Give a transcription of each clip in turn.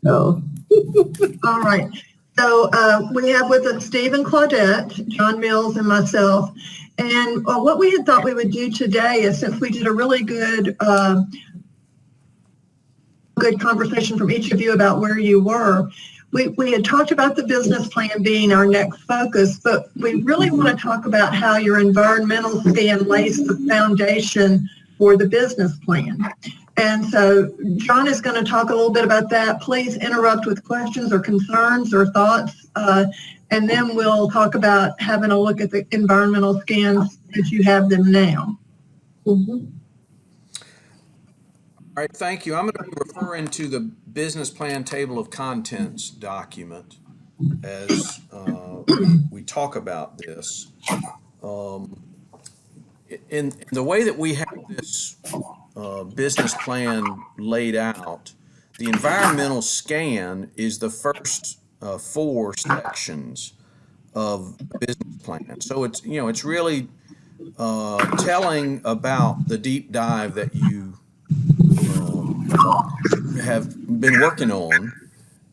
Oh. All right. So we have with us Stephen Claudette, John Mills, and myself. And what we had thought we would do today is, since we did a really good conversation from each of you about where you were, we had talked about the business plan being our next focus, but we really want to talk about how your environmental scan lays the foundation for the business plan. And so John is going to talk a little bit about that. Please interrupt with questions or concerns or thoughts, and then we'll talk about having a look at the environmental scans as you have them now. Mm-hmm. All right, thank you. I'm going to be referring to the business plan table of contents document as we talk about this. In the way that we have this business plan laid out, the environmental scan is the first 4 sections of the business plan. So it's, it's really telling about the deep dive that you have been working on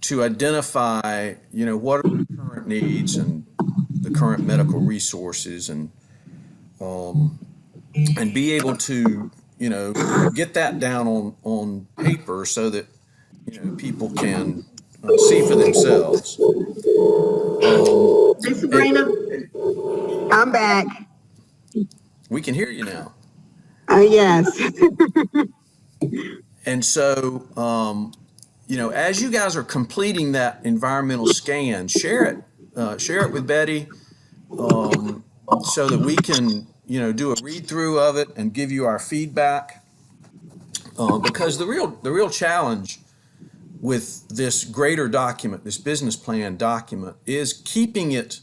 to identify, what are the current needs and the current medical resources, and be able to, get that down on paper so that, people can see for themselves. Hey, Sabrina. I'm back. We can hear you now. Yes. And so, as you guys are completing that environmental scan, share it with Betty, so that we can, do a read through of it and give you our feedback. Because the real challenge with this greater document, this business plan document, is keeping it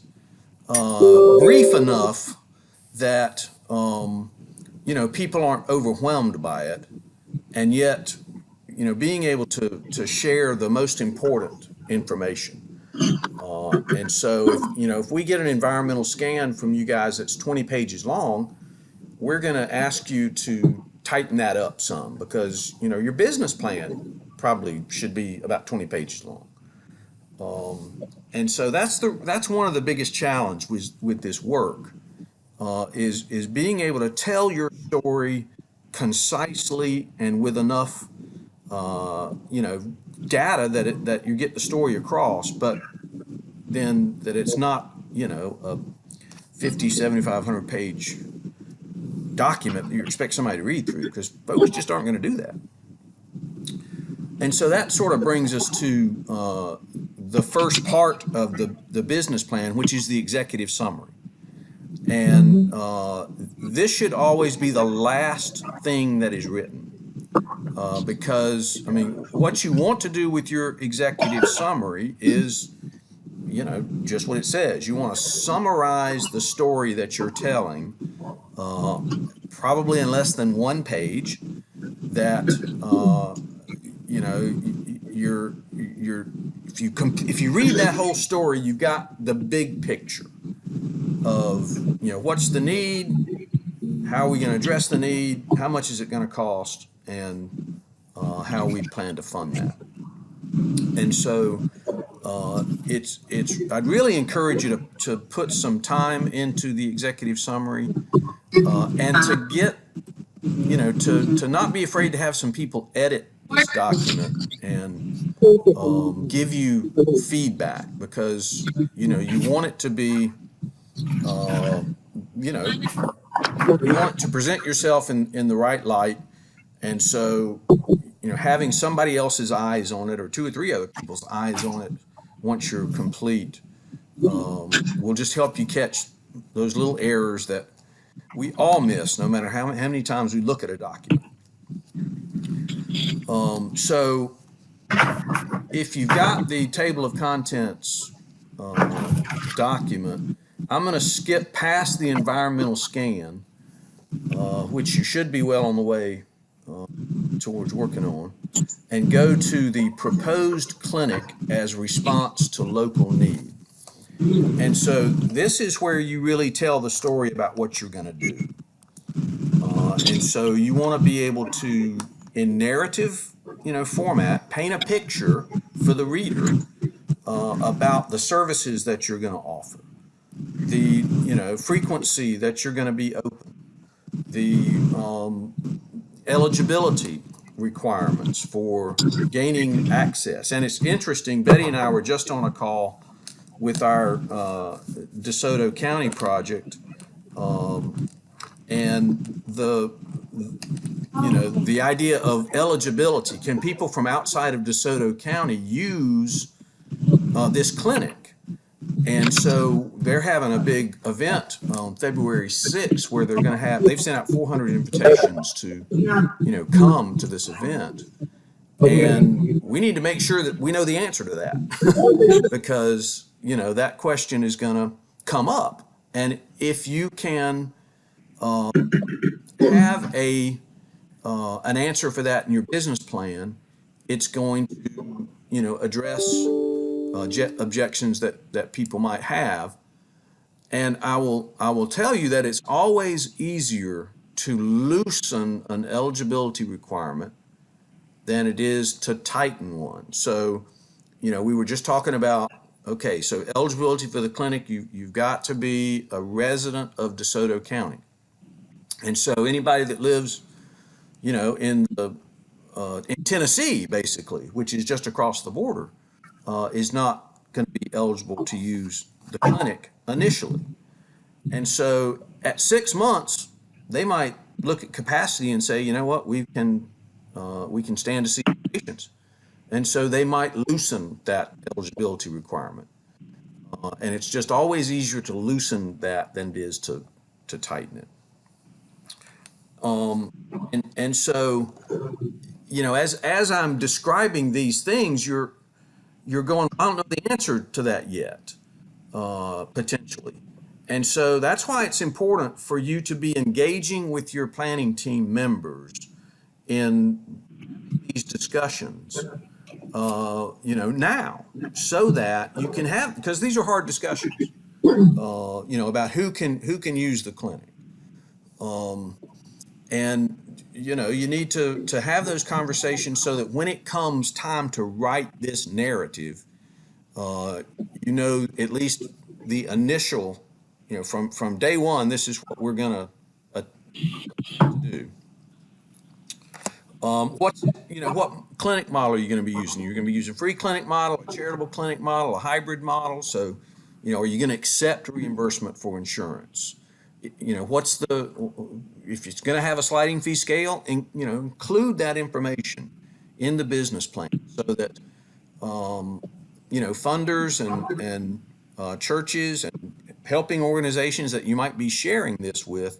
brief enough that people aren't overwhelmed by it, and yet being able to share the most important information. And so if we get an environmental scan from you guys that's 20 pages long, we're going to ask you to tighten that up some, because your business plan probably should be about 20 pages long. And so that's one of the biggest challenges with this work, is being able to tell your story concisely and with enough data that you get the story across, but then that it's not a 50, 7,500 page document that you expect somebody to read through, because folks just aren't going to do that. And so that sort of brings us to the first part of the business plan, which is the executive summary. And this should always be the last thing that is written, because, what you want to do with your executive summary is, just what it says. You want to summarize the story that you're telling, probably in less than 1 page, that if you read that whole story, you've got the big picture of what's the need, how are we going to address the need, how much is it going to cost, and how we plan to fund that. And so I'd really encourage you to put some time into the executive summary, and to get, to not be afraid to have some people edit this document and give you feedback, because, you want it to be, you want to present yourself in the right light. And so, having somebody else's eyes on it, or 2 or 3 other people's eyes on it, once you're complete, will just help you catch those little errors that we all miss, no matter how many times we look at a document. So if you've got the table of contents document, I'm going to skip past the environmental scan, which you should be well on the way towards working on, and go to the proposed clinic as response to local need. And so this is where you really tell the story about what you're going to do. And so you want to be able to, in narrative format, paint a picture for the reader about the services that you're going to offer, the frequency that you're going to be open, the eligibility requirements for gaining access. And it's interesting, Betty and I were just on a call with our DeSoto County project, and the idea of eligibility. Can people from outside of DeSoto County use this clinic? And so they're having a big event on February 6th where they've sent out 400 invitations to, come to this event. And we need to make sure that we know the answer to that because, that question is going to come up. And if you can have an answer for that in your business plan, it's going to, address objections that people might have. And I will tell you that it's always easier to loosen an eligibility requirement than it is to tighten one. So, we were just talking about, okay, so eligibility for the clinic, you've got to be a resident of DeSoto County. And so anybody that lives, in Tennessee, basically, which is just across the border, is not going to be eligible to use the clinic initially. And so at 6 months, they might look at capacity and say, you know what, we can stand to see patients. And so they might loosen that eligibility requirement. And it's just always easier to loosen that than it is to tighten it. And so, as I'm describing these things, you're going, I don't know the answer to that yet, potentially. And so that's why it's important for you to be engaging with your planning team members in these discussions, now, so that you can have, because these are hard discussions, about who can use the clinic. And, you need to have those conversations so that when it comes time to write this narrative, at least the initial, from day one, this is what we're going to do. What clinic model are you going to be using? You're going to be using a free clinic model, a charitable clinic model, a hybrid model. So, are you going to accept reimbursement for insurance? If it's going to have a sliding fee scale, and include that information in the business plan so that funders and churches and helping organizations that you might be sharing this with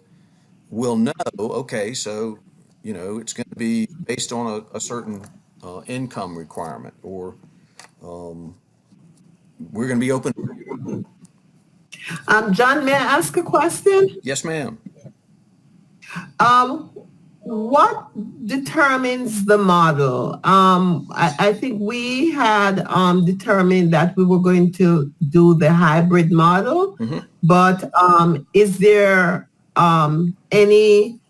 will know, okay, so it's going to be based on a certain income requirement, or we're going to be open. John, may I ask a question? Yes, ma'am. What determines the model? I think we had determined that we were going to do the hybrid model, but is there any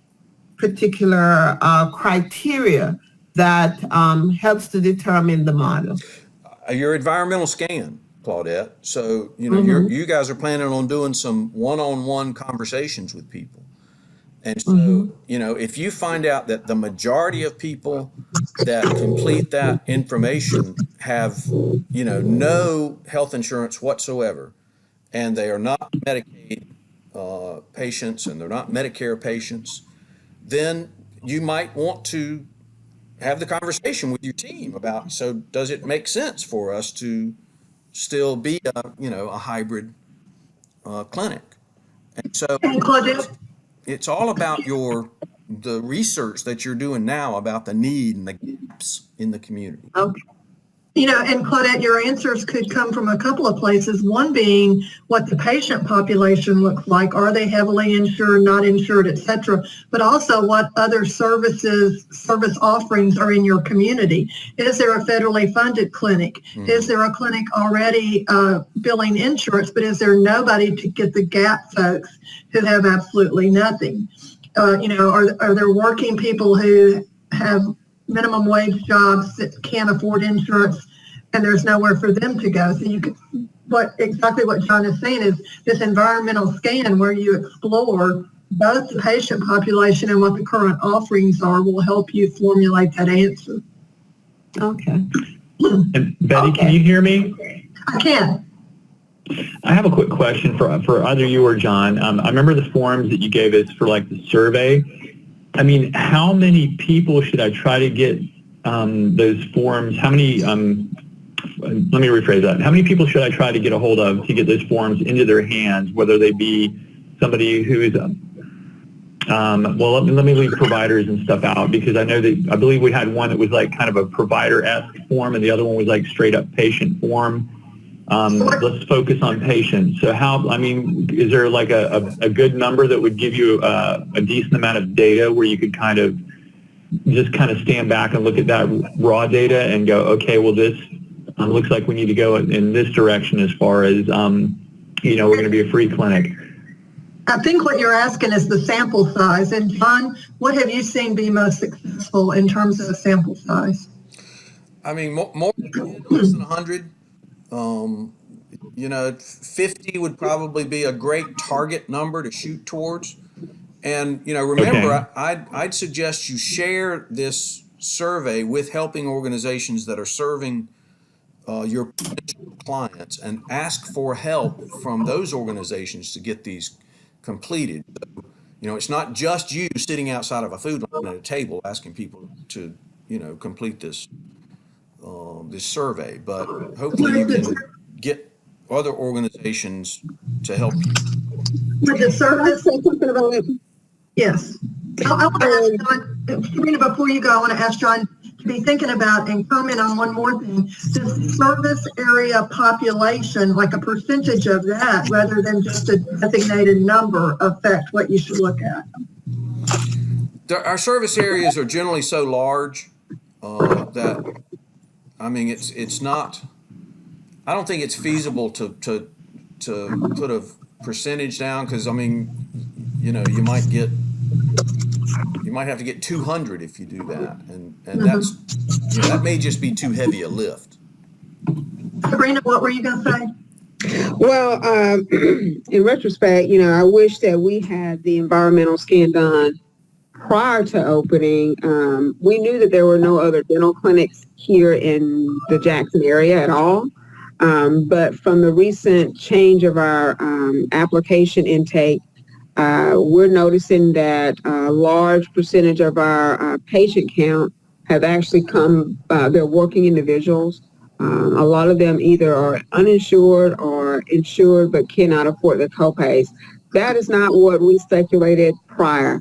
particular criteria that helps to determine the model? Your environmental scan, Claudette. So, you guys are planning on doing some one-on-one conversations with people. And so, if you find out that the majority of people that complete that information have, no health insurance whatsoever, and they are not Medicaid patients and they're not Medicare patients, then you might want to have the conversation with your team about, so does it make sense for us to still be a hybrid clinic? And so it's all about the research that you're doing now about the need and the gaps in the community. Okay. And Claudette, your answers could come from a couple of places. One being what the patient population looks like. Are they heavily insured, not insured, et cetera? But also what other service offerings are in your community. Is there a federally funded clinic? Mm-hmm. Is there a clinic already billing insurance, but is there nobody to get the gap folks who have absolutely nothing? Are there working people who have minimum wage jobs that can't afford insurance, and there's nowhere for them to go. So you could, exactly what John is saying is this environmental scan where you explore both the patient population and what the current offerings are will help you formulate that answer. Okay. And Betty, can you hear me? I can. I have a quick question for either you or John. I remember the forms that you gave us for like the survey. I mean, how many people should I try to get those forms? How many, let me rephrase that. How many people should I try to get a hold of to get those forms into their hands, whether they be somebody who is, well, let me leave providers and stuff out, because I believe we had one that was like kind of a provider-esque form, and the other one was like straight up patient form. Let's focus on patients. So is there like a good number that would give you a decent amount of data where you could kind of stand back and look at that raw data and go, okay, well, this looks like we need to go in this direction as far as, we're going to be a free clinic. I think what you're asking is the sample size. And John, what have you seen be most successful in terms of sample size? I mean, more less than 100. 50 would probably be a great target number to shoot towards. And, remember, Okay. I'd suggest you share this survey with helping organizations that are serving your potential clients, and ask for help from those organizations to get these completed. So, it's not just you sitting outside of a food line at a table asking people to, complete this survey, but hopefully you can get other organizations to help you. With the service, yes. I want to ask John, Serena, before you go, I want to ask John to be thinking about and comment on one more thing. Does the service area population, like a percentage of that, rather than just a designated number, affect what you should look at? Our service areas are generally so large that, I mean, it's not. I don't think it's feasible to put a percentage down, because I mean, you might have to get 200 if you do that, and that's that may just be too heavy a lift. Sabrina, what were you going to say? Well, in retrospect, I wish that we had the environmental scan done prior to opening. We knew that there were no other dental clinics here in the Jackson area at all. But from the recent change of our application intake, we're noticing that a large percentage of our patient count have actually come, they're working individuals. A lot of them either are uninsured or insured but cannot afford the copays. That is not what we speculated prior.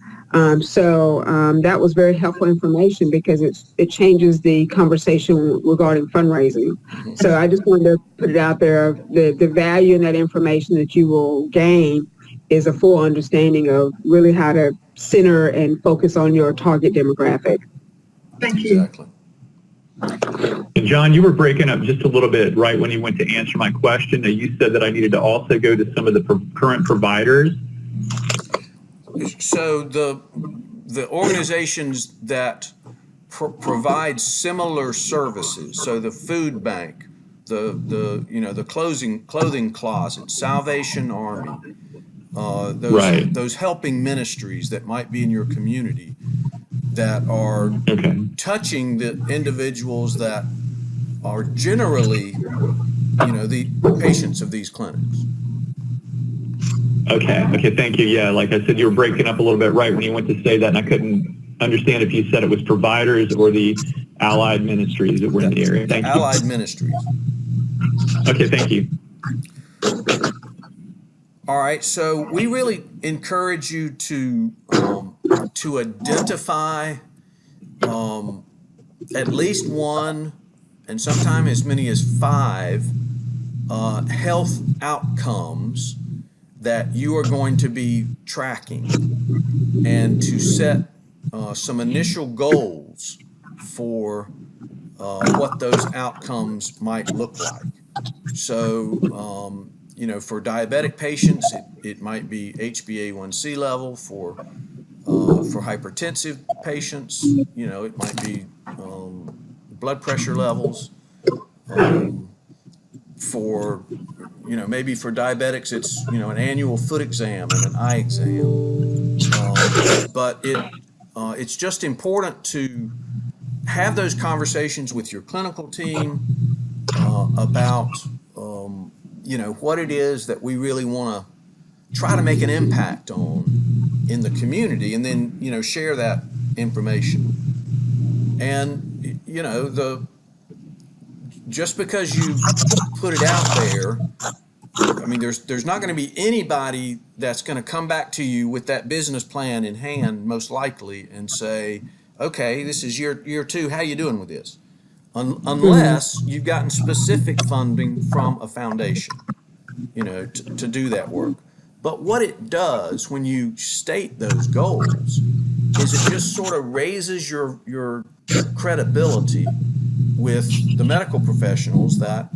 So that was very helpful information, because it changes the conversation regarding fundraising. So I just wanted to put it out there. The value in that information that you will gain is a full understanding of really how to center and focus on your target demographic. Thank you. Exactly. And John, you were breaking up just a little bit right when you went to answer my question. You said that I needed to also go to some of the current providers. So the organizations that provide similar services, so the food bank, the clothing closet, Salvation Army, those helping ministries that might be in your community that are touching the individuals that are generally, the patients of these clinics. Okay, thank you. Yeah, like I said, you were breaking up a little bit right when you went to say that, and I couldn't understand if you said it was providers or the allied ministries that were in the area. Thank you. Allied ministries. Okay, thank you. All right, so we really encourage you to identify at least one, and sometimes as many as 5 health outcomes that you are going to be tracking, and to set some initial goals for what those outcomes might look like. So, for diabetic patients, it might be HbA1c level. For hypertensive patients, it might be blood pressure levels. For, maybe for diabetics, it's, an annual foot exam and an eye exam. But it's just important to have those conversations with your clinical team about, what it is that we really want to try to make an impact on in the community, and then, share that information. And, just because you put it out there, I mean, there's not going to be anybody that's going to come back to you with that business plan in hand, most likely, and say, okay, this is year 2. How you doing with this? Unless you've gotten specific funding from a foundation, to do that work. But what it does when you state those goals is it just sort of raises your credibility with the medical professionals that,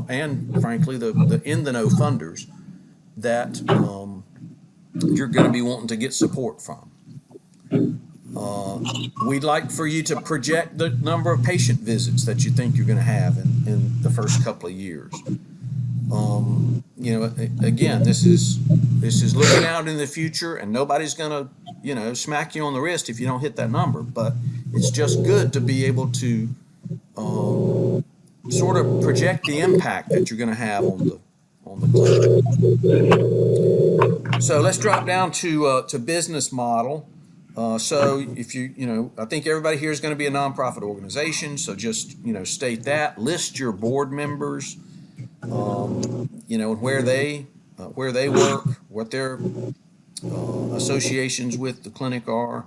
and frankly, the in-the-know funders that you're going to be wanting to get support from. We'd like for you to project the number of patient visits that you think you're going to have in the first couple of years. Again, this is looking out in the future, and nobody's going to, smack you on the wrist if you don't hit that number. But it's just good to be able to sort of project the impact that you're going to have on the clinic. So let's drop down to business model. So if I think everybody here is going to be a nonprofit organization. So just state that. List your board members. And where they work, what their associations with the clinic are.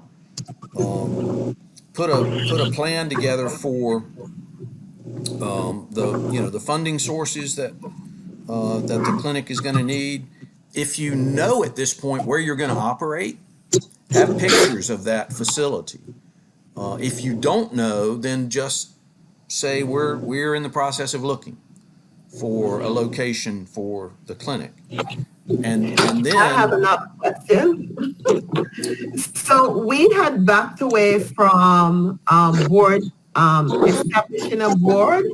Put a plan together for the funding sources that the clinic is going to need. If you know at this point where you're going to operate, have pictures of that facility. If you don't know, then just say we're in the process of looking for a location for the clinic. And then I have another question. So we had backed away from board, establishing a board,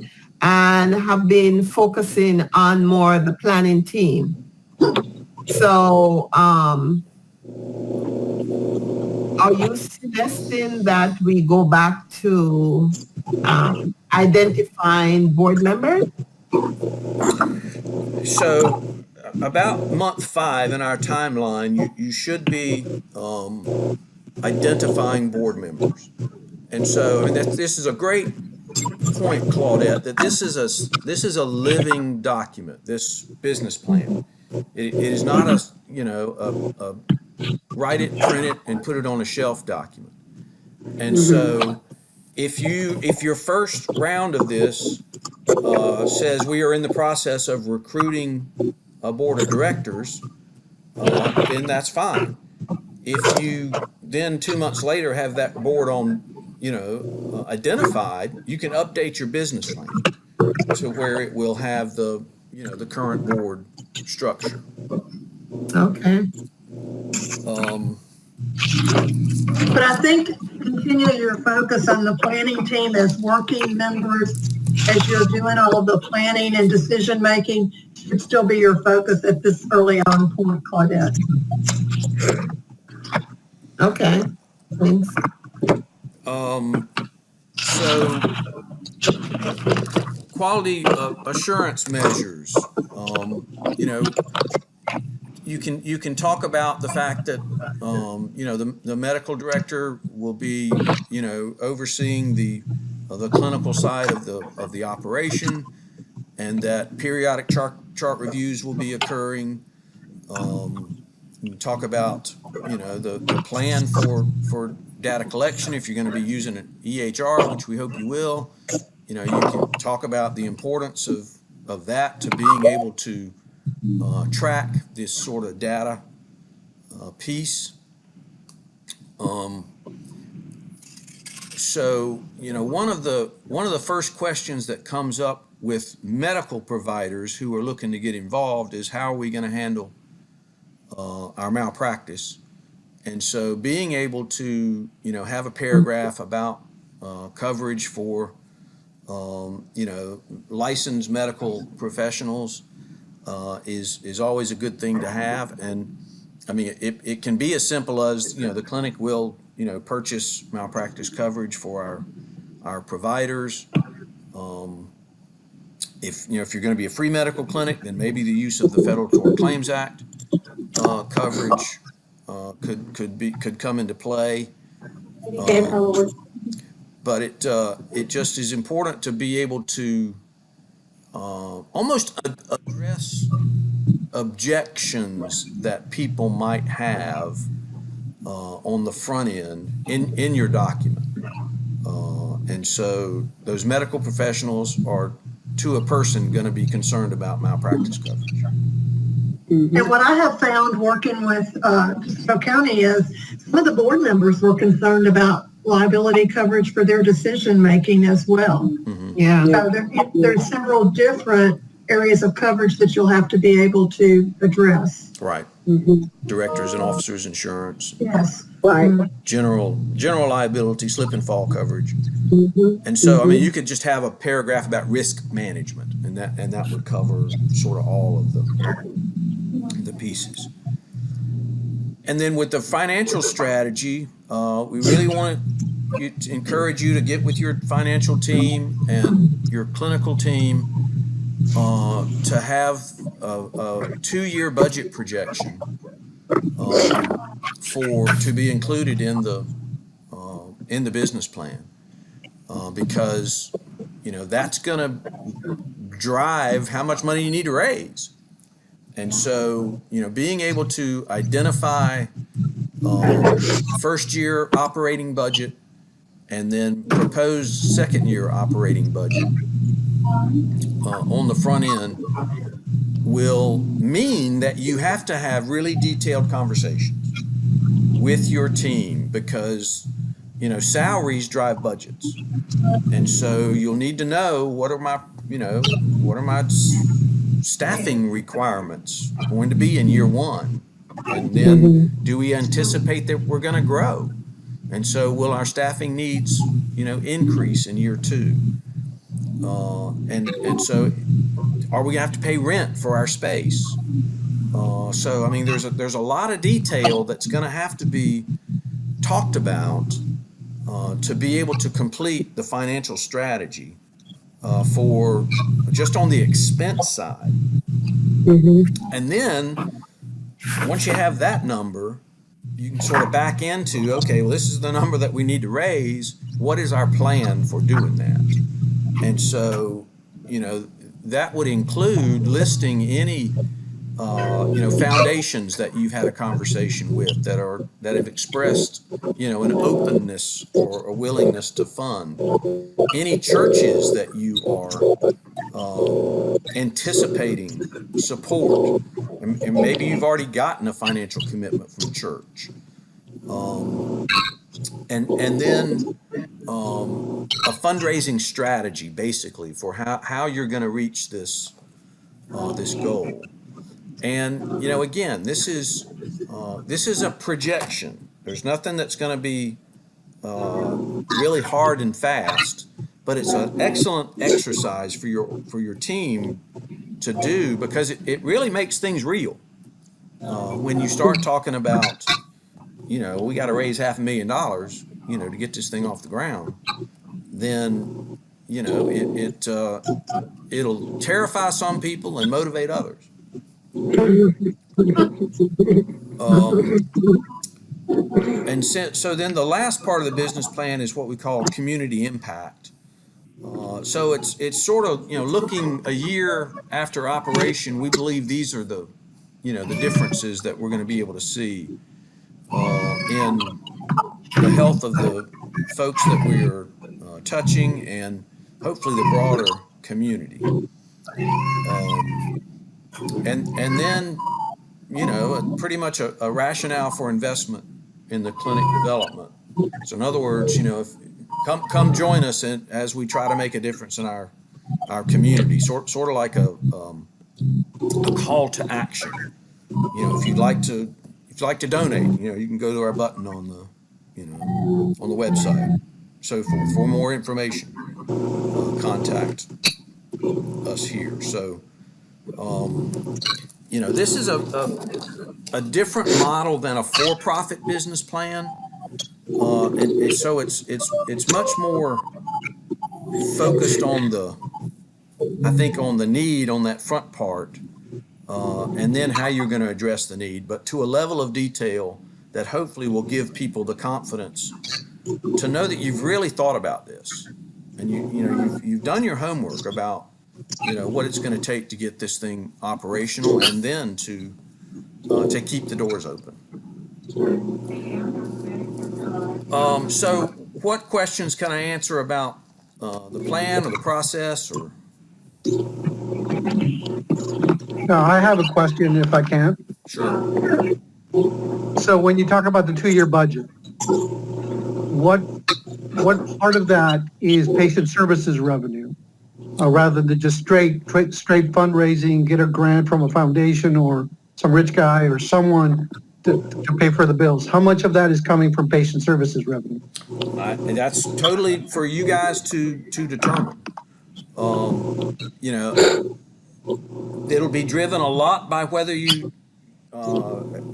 and have been focusing on more the planning team. So are you suggesting that we go back to identifying board members? So about month 5 in our timeline, you should be identifying board members. And so this is a great point, Claudette, that this is a living document, this business plan. It is not a write it, print it, and put it on a shelf document. And so if your first round of this says we are in the process of recruiting a board of directors, then that's fine. If you then 2 months later have that board on, identified, you can update your business plan to where it will have the current board structure. Okay. But I think continue your focus on the planning team as working members as you're doing all of the planning and decision making should still be your focus at this early on point, Claudette. Okay. Thanks. So quality assurance measures, you can talk about the fact that the medical director will be overseeing the clinical side of the operation, and that periodic chart reviews will be occurring. You can talk about the plan for data collection if you're going to be using an EHR, which we hope you will. You can talk about the importance of that to being able to track this sort of data piece. So one of the first questions that comes up with medical providers who are looking to get involved is, how are we going to handle our malpractice? And so being able to have a paragraph about coverage for licensed medical professionals is always a good thing to have. And I mean, it can be as simple as, the clinic will, purchase malpractice coverage for our providers. If you're going to be a free medical clinic, then maybe the use of the Federal Tort Claims Act coverage could come into play. But it just is important to be able to almost address objections that people might have on the front end in your document. And so those medical professionals are, to a person, going to be concerned about malpractice coverage. And what I have found working with Stowe County is some of the board members were concerned about liability coverage for their decision making as well. Mm-hmm. Yeah. So there's several different areas of coverage that you'll have to be able to address. Right. Directors and officers insurance. Yes. Right. General liability, slip and fall coverage. And so, I mean, you could just have a paragraph about risk management, and that would cover sort of all of the pieces. And then with the financial strategy, we really want to encourage you to get with your financial team and your clinical team to have a 2-year budget projection to be included in the business plan, because that's going to drive how much money you need to raise. And so, being able to identify first year operating budget and then proposed second year operating budget on the front end will mean that you have to have really detailed conversations with your team, because salaries drive budgets. And so you'll need to know, what are my staffing requirements going to be in year one? And then do we anticipate that we're going to grow? And so will our staffing needs, increase in year two? And so are we going to have to pay rent for our space? So, I mean, there's a lot of detail that's going to have to be talked about to be able to complete the financial strategy for just on the expense side. And then once you have that number, you can sort of back into, okay, well, this is the number that we need to raise. What is our plan for doing that? And so, that would include listing any, foundations that you've had a conversation with that have expressed, an openness or a willingness to fund. Any churches that you are anticipating support, and maybe you've already gotten a financial commitment from church, and then a fundraising strategy, basically, for how you're going to reach this goal. And again, this is a projection. There's nothing that's going to be really hard and fast, but it's an excellent exercise for your team to do, because it really makes things real. When you start talking about, we got to raise $500,000, to get this thing off the ground, then it'll terrify some people and motivate others. And so then the last part of the business plan is what we call community impact. So it's sort of, looking a year after operation, we believe these are the differences that we're going to be able to see in the health of the folks that we are touching, and hopefully the broader community. And then, pretty much a rationale for investment in the clinic development. So in other words, if come join us as we try to make a difference in our community, sort of like a call to action. If you'd like to donate, you can go to our button on the on the website. so forth. For more information, contact us here. So, this is a different model than a for-profit business plan. And so it's much more focused on I think on the need on that front part, and then how you're going to address the need, but to a level of detail that hopefully will give people the confidence to know that you've really thought about this, and you've done your homework about what it's going to take to get this thing operational, and then to keep the doors open. So what questions can I answer about the plan or the process? Or Now, I have a question if I can. sure. So when you talk about the 2-year budget, what part of that is patient services revenue, rather than just straight fundraising, get a grant from a foundation or some rich guy or someone to pay for the bills? How much of that is coming from patient services revenue? And that's totally for you guys to determine. It'll be driven a lot by whether you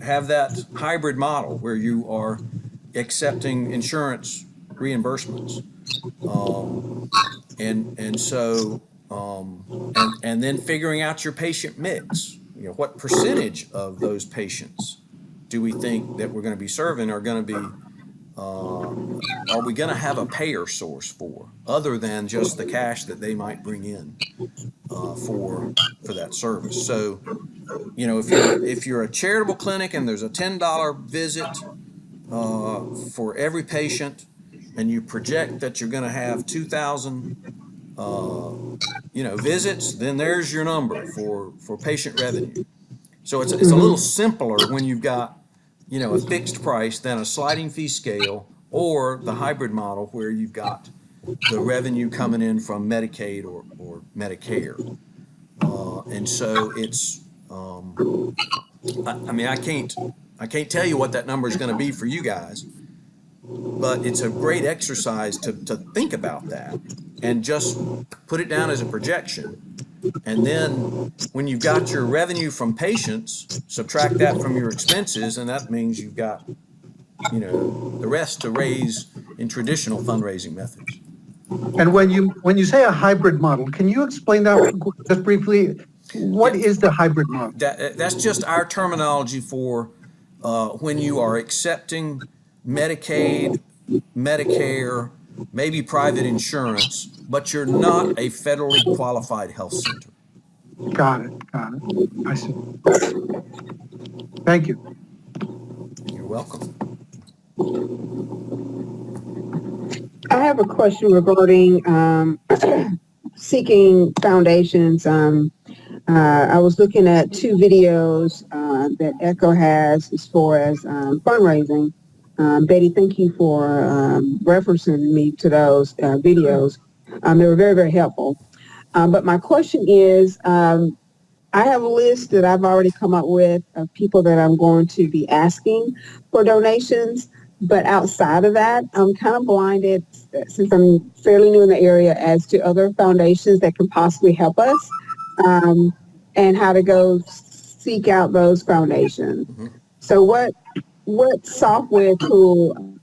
have that hybrid model where you are accepting insurance reimbursements, and so and then figuring out your patient mix. What percentage of those patients do we think that we're going to be serving are going to be are we going to have a payer source for, other than just the cash that they might bring in for that service? So, if you're a charitable clinic and there's a $10 visit for every patient, and you project that you're going to have 2,000 visits, then there's your number for patient revenue. So it's a little simpler when you've got a fixed price than a sliding fee scale, or the hybrid model where you've got the revenue coming in from Medicaid or Medicare. And so it's I can't tell you what that number is going to be for you guys, but it's a great exercise to think about that and just put it down as a projection. And then when you've got your revenue from patients, subtract that from your expenses, and that means you've got, the rest to raise in traditional fundraising methods. And when you say a hybrid model, can you explain that just briefly? What is the hybrid model? That's just our terminology for when you are accepting Medicaid, Medicare, maybe private insurance, but you're not a federally qualified health center. Got it. I see. Thank you. You're welcome. I have a question regarding seeking foundations. I was looking at 2 videos that ECHO has as far as fundraising. Betty, thank you for referencing me to those videos. They were very, very helpful. But my question is, I have a list that I've already come up with of people that I'm going to be asking for donations. But outside of that, I'm kind of blinded, since I'm fairly new in the area, as to other foundations that can possibly help us, and how to go seek out those foundations. Mm-hmm. So what software tool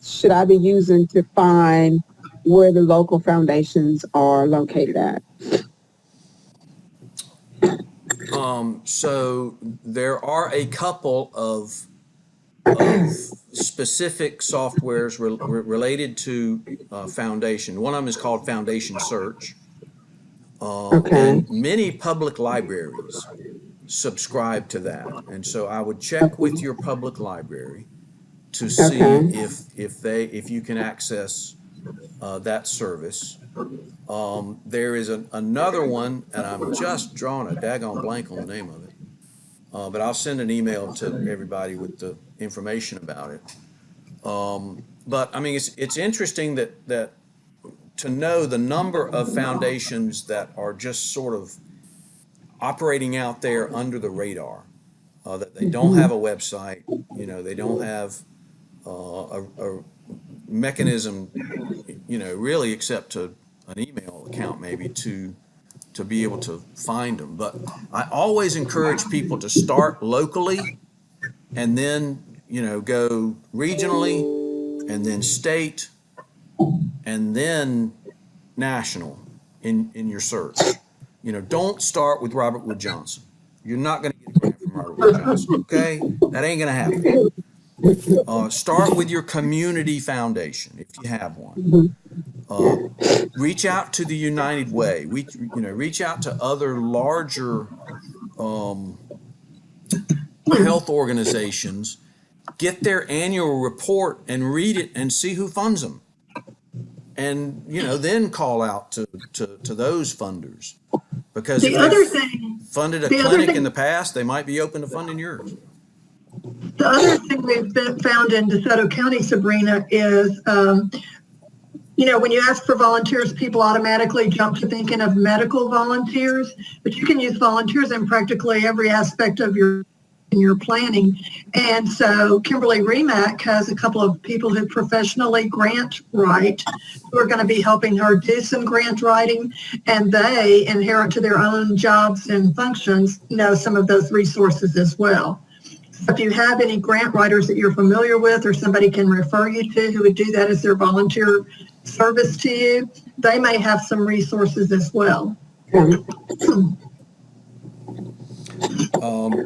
should I be using to find where the local foundations are located at? So there are a couple of specific softwares related to foundation. One of them is called Foundation Search. Okay. And many public libraries subscribe to that. And so I would check with your public library to see if you can access that service. There is another one, and I'm just drawing a daggone blank on the name of it. But I'll send an email to everybody with the information about it. But I mean, it's interesting that to know the number of foundations that are just sort of operating out there under the radar, that they don't have a website, they don't have mechanism, really except to an email account maybe to be able to find them. But I always encourage people to start locally and then, go regionally and then state and then national in your search. Don't start with Robert Wood Johnson. You're not going to get a grant from Robert Wood Johnson, okay? That ain't going to happen. Start with your community foundation if you have one. Reach out to the United Way. Reach out to other larger health organizations. Get their annual report and read it and see who funds them. And then call out to those funders, because if they've funded a clinic in the past, they might be open to funding yours. The other thing we've found in DeSoto County, Sabrina, is when you ask for volunteers, people automatically jump to thinking of medical volunteers, but you can use volunteers in practically every aspect of your planning. And so Kimberly Remack has a couple of people who professionally grant write, who are going to be helping her do some grant writing, and they, inherent to their own jobs and functions, know some of those resources as well. So if you have any grant writers that you're familiar with, or somebody can refer you to who would do that as their volunteer service to you, they may have some resources as well.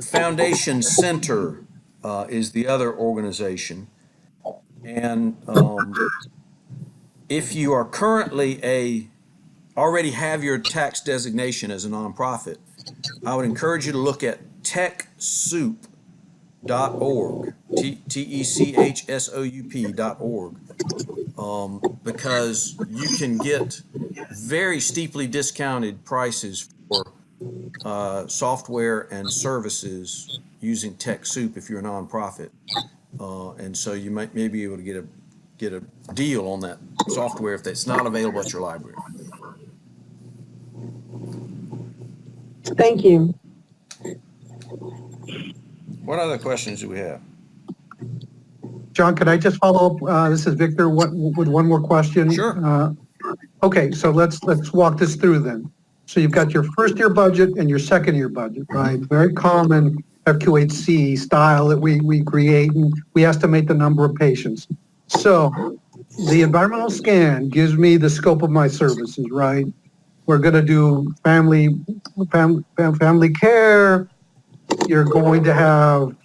Foundation Center is the other organization, and if you are currently already have your tax designation as a nonprofit, I would encourage you to look at TechSoup.org, TechSoup.org, because you can get very steeply discounted prices for software and services using TechSoup if you're a nonprofit, and so you may be able to get a deal on that software if it's not available at your library. Thank you. What other questions do we have? John, could I just follow up? This is Victor, with one more question. Sure. Okay, so let's walk this through then. So you've got your first year budget and your second year budget, right? Very common FQHC style that we create, and we estimate the number of patients. So the environmental scan gives me the scope of my services, right? We're going to do family care. You're going to have,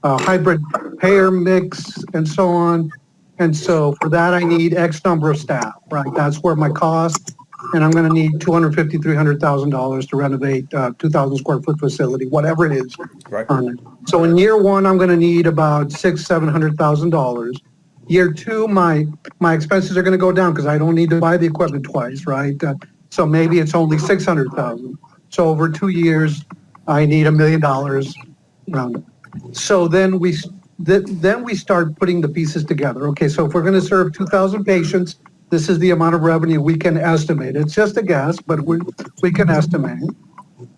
a hybrid payer mix and so on. And so for that, I need X number of staff, right? That's where my cost, and I'm going to need $250,000, $300,000 to renovate 2,000 square foot facility, whatever it is. Right. So in year one, I'm going to need about $600,000-$700,000. Year two, my expenses are going to go down because I don't need to buy the equipment twice, right? So maybe it's only $600,000. So over 2 years, I need $1 million round. So then we start putting the pieces together. Okay, so if we're going to serve 2,000 patients, this is the amount of revenue we can estimate. It's just a guess, but we can estimate.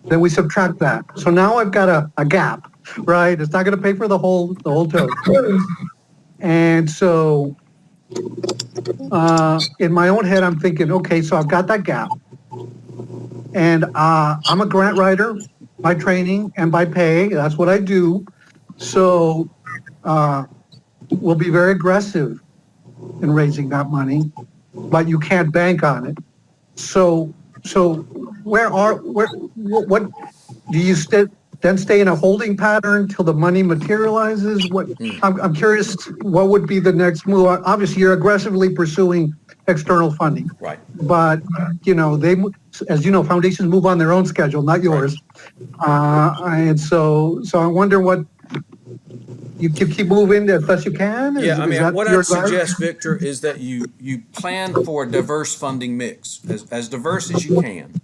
Then we subtract that. So now I've got a gap, right? It's not going to pay for the whole total. And so in my own head, I'm thinking, okay, so I've got that gap. And I'm a grant writer by training and by pay. That's what I do. So we'll be very aggressive in raising that money, but you can't bank on it. So what do you then stay in a holding pattern till the money materializes? I'm curious, what would be the next move? Obviously, you're aggressively pursuing external funding. Right. But, as you know, foundations move on their own schedule, not yours. Right. And so I wonder what, you keep moving as best you can? Yeah, what I'd suggest, Victor, is that you plan for a diverse funding mix, as diverse as you can.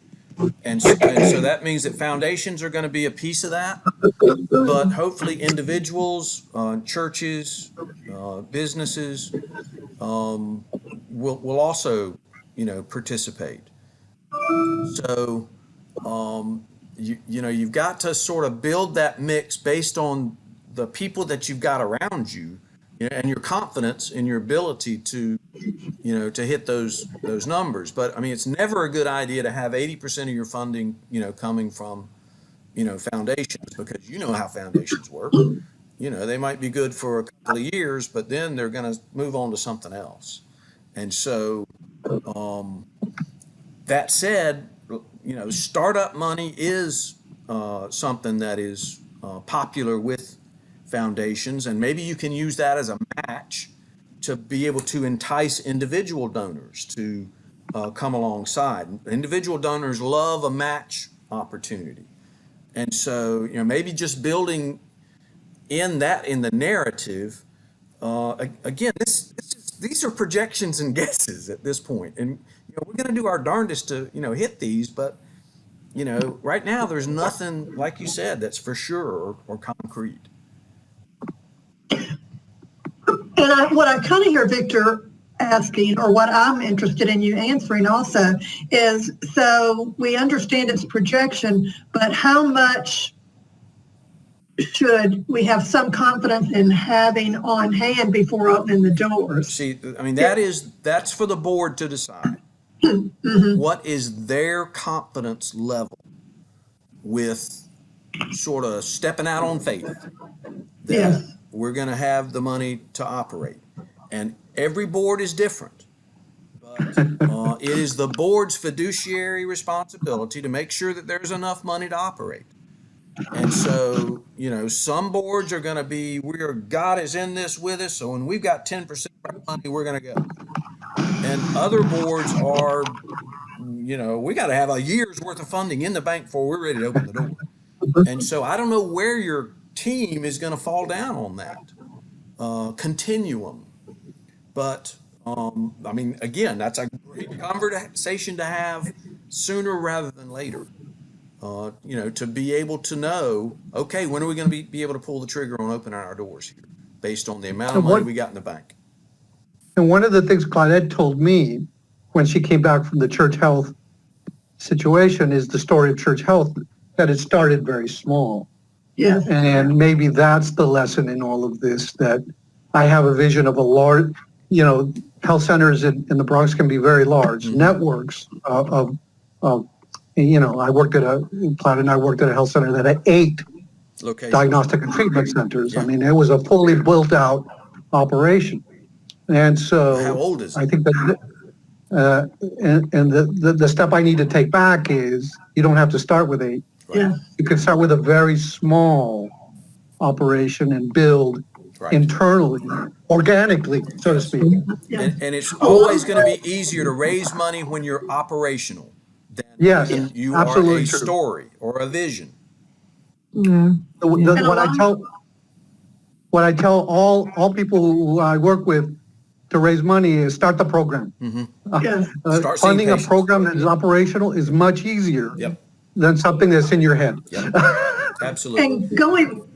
And so that means that foundations are going to be a piece of that, but hopefully individuals, churches, businesses will also, participate. So, you've got to sort of build that mix based on the people that you've got around you. and your confidence in your ability to, to hit those numbers. But I mean, it's never a good idea to have 80% of your funding, coming from, foundations, because you know how foundations work. They might be good for a couple of years, but then they're going to move on to something else. And so, that said, startup money is something that is popular with foundations, and maybe you can use that as a match to be able to entice individual donors to come alongside. Individual donors love a match opportunity. And so, maybe just building in the narrative, again, these are projections and guesses at this point. And, we're going to do our darndest to, hit these, but, right now there's nothing, like you said, that's for sure or concrete. And what I kind of hear Victor asking, or what I'm interested in you answering also, is so we understand it's projection, but how much should we have some confidence in having on hand before opening the doors? See, I mean, that's for the board to decide. What is their confidence level with sort of stepping out on faith that Yes. we're going to have the money to operate? And every board is different, but it is the board's fiduciary responsibility to make sure that there's enough money to operate. And so, some boards are going to be, God is in this with us, so when we've got 10% of our money, we're going to go. And other boards are, we got to have a year's worth of funding in the bank before we're ready to open the door. And so I don't know where your team is going to fall down on that continuum. But, I mean, again, that's a great conversation to have sooner rather than later. To be able to know, okay, when are we going to be able to pull the trigger on opening our doors here based on the amount of money we got in the bank? And one of the things Claudette told me when she came back from the church health situation is the story of church health, that it started very small. Yes. And maybe that's the lesson in all of this, that I have a vision of a large, health centers in the Bronx can be very large networks of I worked Cloud and I worked at a health center that had 8 Locations. diagnostic and treatment centers. Yeah. I mean, it was a fully built out operation. And so How old is it? I think that, the step I need to take back is you don't have to start with 8. Right. Yeah. You can start with a very small operation and build internally, organically, so to speak. Yeah. And it's always going to be easier to raise money when you're operational than when you are a story or a vision. What I tell all people who I work with to raise money is start the program. Start Funding a patients. program that is operational is much easier than something that's in your head. Yep. Absolutely. And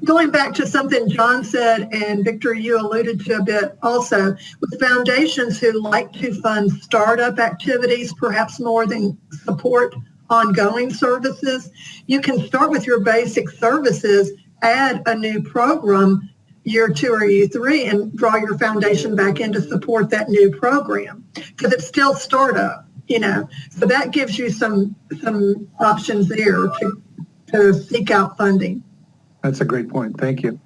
going back to something John said, and Victor, you alluded to a bit also, with foundations who like to fund startup activities, perhaps more than support ongoing services, you can start with your basic services, add a new program year 2 or year 3, and draw your foundation back in to support that new program, because it's still startup, So that gives you some options there to seek out funding. That's a great point. Thank you.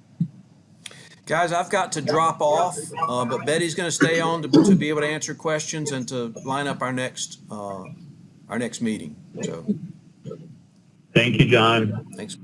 Guys, I've got to drop off, but Betty's going to stay on to be able to answer questions and to line up our next meeting. So, thank you, John. thanks.